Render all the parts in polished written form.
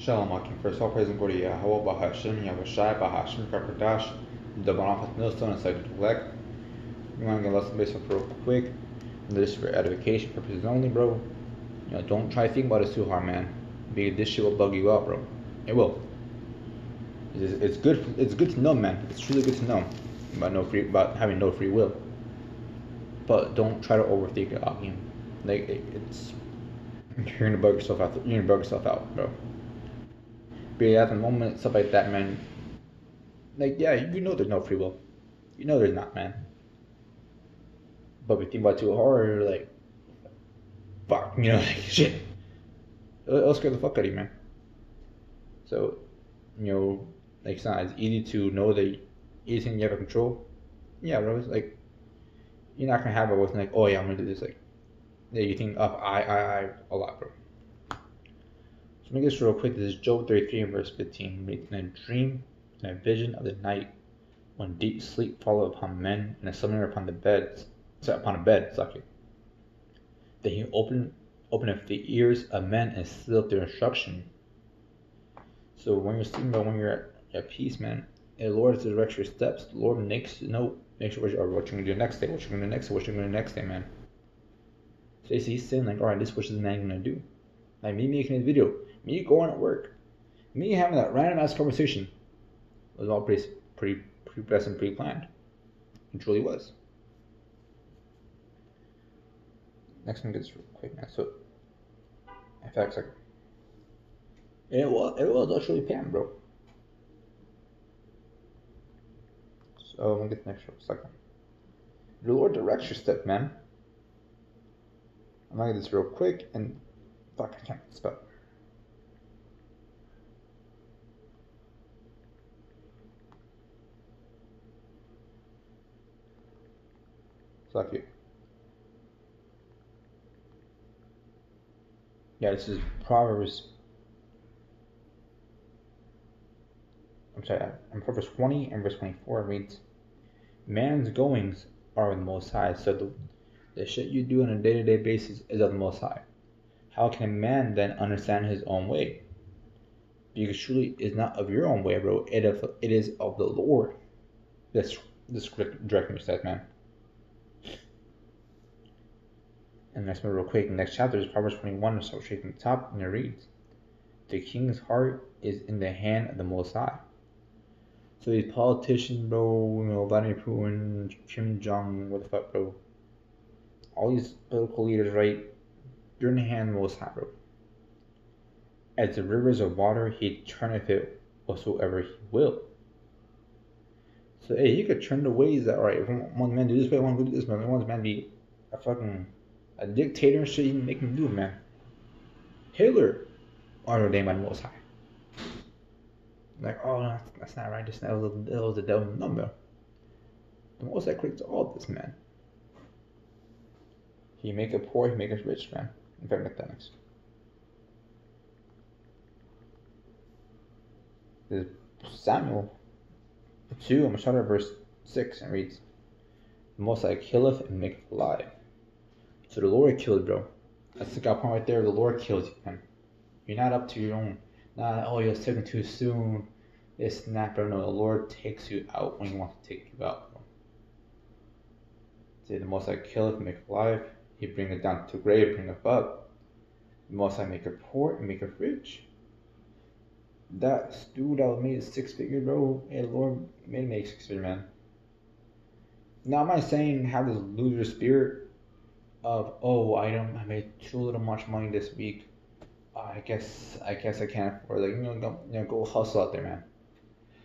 Shalom Akim. First, all praise and glory to Yahweh, Bahashim, Yahushai, Bahashim, Karkadash, the Banafat Millstone, and Side to Black. You want to get lesson based off real quick. This is for edification purposes only, bro. Don't try to think about it too hard, man. Because this shit will bug you out, bro. It will. It's good. It's good to know, man. It's really good to know about having no free will. But don't try to overthink it, Akim. You're gonna bug yourself out. You're gonna bug yourself out, bro. But at the moment, stuff like that, man. There's no free will. There's not, man. But if you think about it too hard, you're like, fuck, shit. It'll scare the fuck out of you, man. So, it's not as easy to know that anything you have control. Yeah, bro. It's like, you're not gonna have it with oh yeah, I'm gonna do this. You think of I a lot, bro. So make this real quick. This is Job 33 and verse 15. In a dream, in a vision of the night, when deep sleep followed upon men, and a slumber upon a bed, Then he openeth the ears of men and sealeth their instruction. So when you're sleeping, when you're at peace, man, and the Lord directs your steps. The Lord makes sure what you're gonna do next day, what you're gonna do next day, man. So he's saying alright, this is what this man gonna do. Like me making this video, me going to work, me having that random ass conversation. It was all pretty best and pre-planned. It truly was. Next one gets real quick, man. So, in fact, it was actually planned, bro. So I'm gonna get the next one. Second, the Lord directs your step, man. I'm gonna get this real quick and fuck, I can't spell. Fuck you. Yeah, this is Proverbs. Proverbs 20 and verse 24 reads, "Man's goings are of the Most High." So the shit you do on a day-to-day basis is of the Most High. How can a man then understand his own way? Because truly is not of your own way, bro. It is of the Lord. This directing your steps, man. And next one real quick. The next chapter is Proverbs 21, so straight from the top, and it reads, "The king's heart is in the hand of the Most High." So these politicians, bro, Vladimir Putin, Kim Jong, what the fuck, bro? All these political leaders, right? You're in the hand of the Most High, bro. As the rivers of water, he turneth it whatsoever he will. So hey, he could turn the ways that if one man do this way, one do this, man. One man be a dictator and shit, he can make him do it, man. Hitler ordained by the Most High. No, that's not right. That was the devil number. The Most High creates all this, man. He make it poor, he make us rich, man. In fact, mechanics. This is Samuel 2, I'm going to start at verse 6, and reads, "The Most High killeth and maketh alive." So the Lord kills, bro. That's the guy point right there. The Lord kills you, man. You're not up to your own. You're taken too soon. This and that, bro. No, the Lord takes you out when he wants to take you out, bro. Say, "The Most High killeth and maketh alive. He bringeth down to the grave, bringeth up. The Most High maketh poor and maketh rich." That dude that made 6 figures, bro. Hey, the Lord made him make 6 figures, man. Now, am I saying have this loser spirit of, I made too little much money this week. I guess I can't afford go hustle out there, man.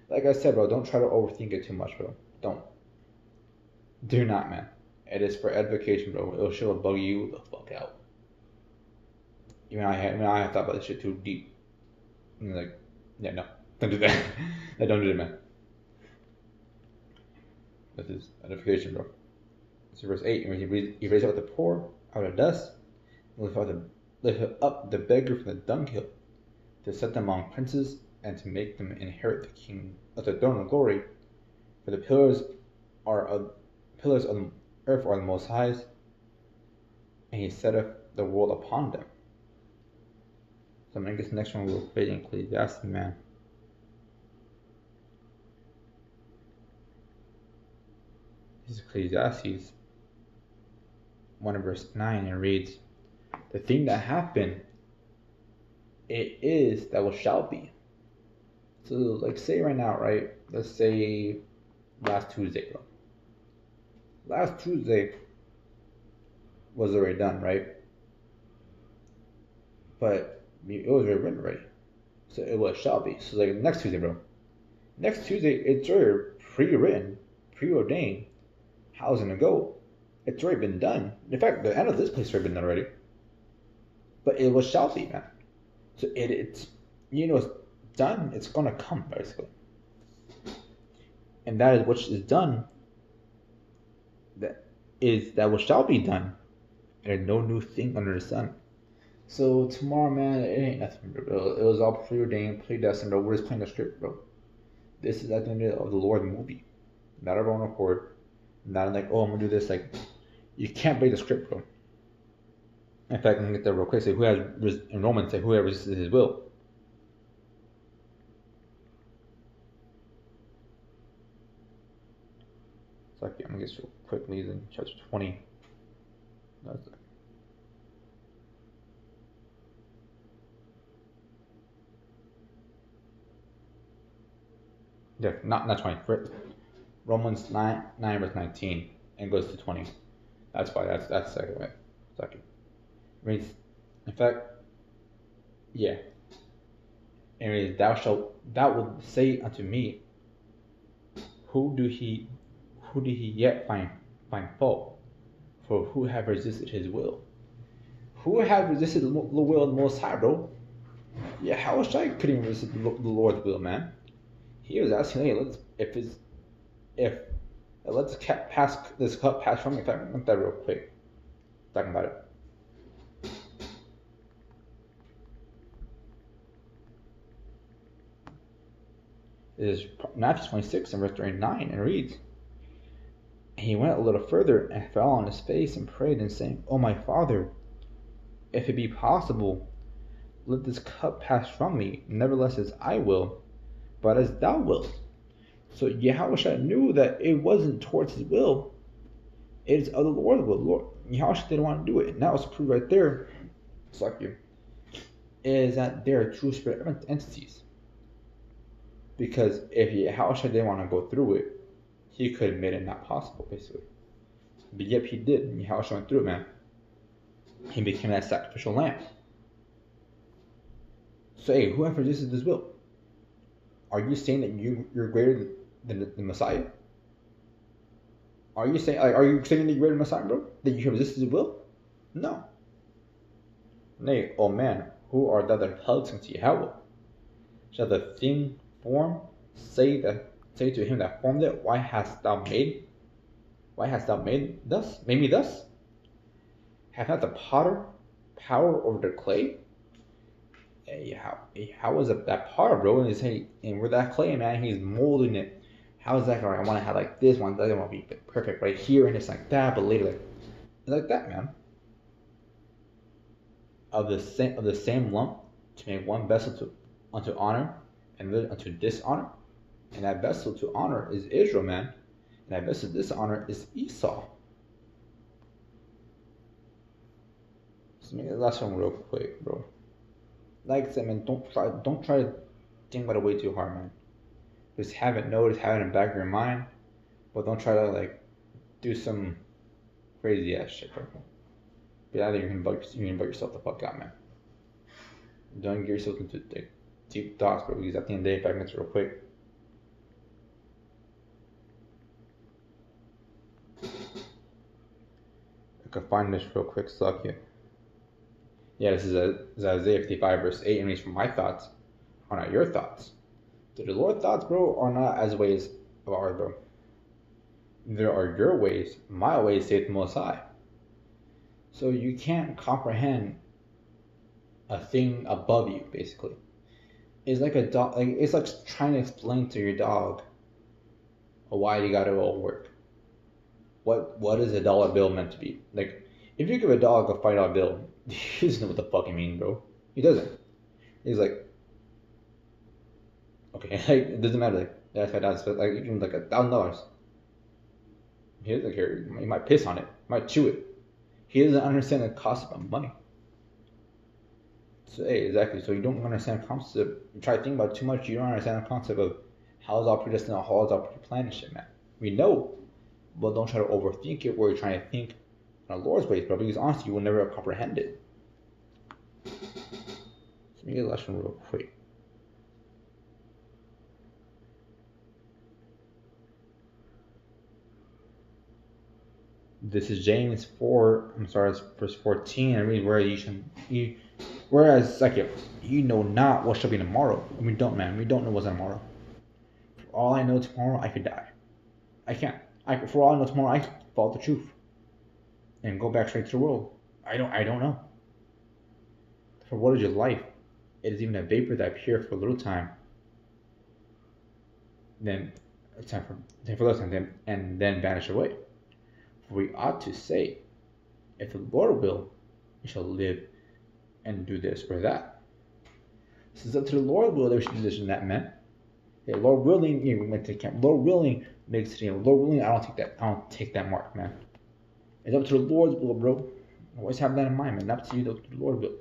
Like I said, bro, don't try to overthink it too much, bro. Don't. Do not, man. It is for edification, bro. It'll sure bug you the fuck out. Even I have thought about this shit too deep. And yeah, no, don't do that. Don't do it, man. This is edification, bro. This is verse 8. He raised up the poor out of dust, and lift up the beggar from the dunghill, to set them among princes, and to make them inherit the king of the throne of glory. For the pillars of the earth are the Most High's, and he setteth the world upon them. So So I'm gonna get the next one real quick in Ecclesiastes, man. This is Ecclesiastes 1 and verse 9, and reads, "The thing that happened, it is that what shall be." So, like, say right now, right? Let's say last Tuesday, bro. Last Tuesday was already done, right? But it was already written already. So it was shall be. So, like, next Tuesday, bro. Next Tuesday, it's already pre-written, preordained. How's it gonna go? It's already been done. In fact, the end of this place has already been done already. But it was shall be, man. So it's it's done. It's gonna come, basically. And that is what is done. That what shall be done. And there's no new thing under the sun. So tomorrow, man, it ain't nothing, bro. It was all preordained, predestined, bro. We're just playing the script, bro. This is at the end of the Lord movie. Not our own accord. Not like, oh, I'm gonna do this. Like, you can't break the script, bro. In fact, I'm gonna get there real quick. Say, in Romans, say, whoever resists his will. So I'm gonna get real quickly in chapter 20. Yeah, not 20. Romans 9 verse 19 and goes to 20. That's why that's the second way. Second. It means, in fact, yeah. It means thou will say unto me, who do he yet find fault? For who have resisted his will? Who have resisted the will of the Most High, bro? Yeah, how was I couldn't resist the Lord's will, man? He was asking, hey, let's pass this cup pass from me. In fact, look at that real quick. Talking about it. It is Matthew 26 and verse 39, and reads, "And he went a little further and fell on his face and prayed and saying, O my Father, if it be possible, let this cup pass from me, nevertheless as I will, but as thou wilt." So Yahweh knew that it wasn't towards his will, it is of the Lord's will. Lord, Yahweh didn't want to do it. And that was proved right there, is that they are true spirit entities. Because if Yahweh didn't want to go through it, he could have made it not possible, basically. But yet he did. Yahweh went through it, man. He became that sacrificial lamb. So, hey, whoever resisted his will, are you saying that you're greater than the Messiah? Are you saying that you're greater than the Messiah, bro? That you have resisted his will? No. Nay, O man, who art thou that hugs unto Yahweh? Shall the thing form say to him that formed it, why hast thou made made me thus? Have not the potter power over the clay? Hey, how is that potter, bro? And he's saying, and with that clay, man, he's molding it. How is that going? I want to have like this one, that want to be perfect right here, and it's like that, but later, it's like that, man. Of the same lump to make one vessel unto honor and another unto dishonor, and that vessel to honor is Israel, man, and that vessel to dishonor is Esau. So make the last one real quick, bro. Like I said, man, don't try to think about it way too hard, man. Just have it noticed, have it in the back of your mind, but don't try to like do some crazy ass shit, bro. But either you're gonna bug yourself the fuck out, man. Don't get yourself into deep thoughts, bro. Because at the end of the day, 5 minutes real quick. I can find this real quick, suck you. Yeah, this is Isaiah 55 verse 8, and reads, "For my thoughts are not your thoughts. The Lord's thoughts, bro, are not as ways of ours, bro. There are your ways, my ways, saith the Most High." So you can't comprehend a thing above you, basically. It's like a dog. Like it's like trying to explain to your dog why you gotta all work. What is a dollar bill meant to be? Like, if you give a dog a $5 bill, he doesn't know what the fuck you mean, bro. He doesn't. He's like, okay, like, it doesn't matter. Like, that's $5, but like, even like $1,000. He doesn't care. He might piss on it, might chew it. He doesn't understand the cost of money. So, hey, exactly. So you don't understand the concept. You try to think about it too much. You don't understand the concept of how is all predestined, how is all pre-planned and shit, man. We know, but don't try to overthink it. Where you're trying to think in a Lord's ways, bro. Because honestly, you will never comprehend it. So let me get the last one real quick. This is James 4. I'm sorry, it's verse 14. I read where whereas like you know not what shall be tomorrow. And we don't, man. We don't know what's tomorrow. For all I know, tomorrow I could die. I can't. For all I know, tomorrow I could follow the truth and go back straight to the world. I don't know. For what is your life? It is even a vapor that appears for a little time, then time for a little time, and then vanish away. For we ought to say, if the Lord will, we shall live and do this or that. So it's up to the Lord will that we should do this and that, man. Hey, Lord willing, we went to camp. Lord willing, makes it. Lord willing, I don't take that mark, man. It's up to the Lord's will, bro. Always have that in mind, man. Up to you, the Lord will.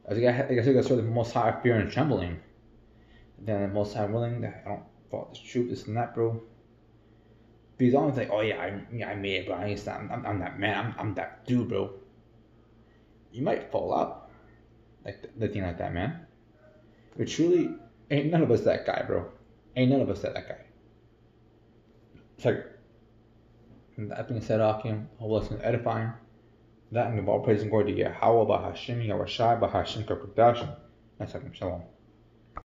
I guess I gotta show the Most High fear and trembling. Then the Most High willing that I don't follow this truth, this and that, bro. Because always like, oh yeah, I made it, bro. I'm that man. I'm that dude, bro. You might fall out, like the thing like that, man. But truly, ain't none of us that guy, bro. Ain't none of us that guy. It's like that being said, Akim, whole lesson edifying. That and give all praise and glory to Yahweh, Bahashim, Yahushai, Bahashim, Kapradashim. That's like Shalom.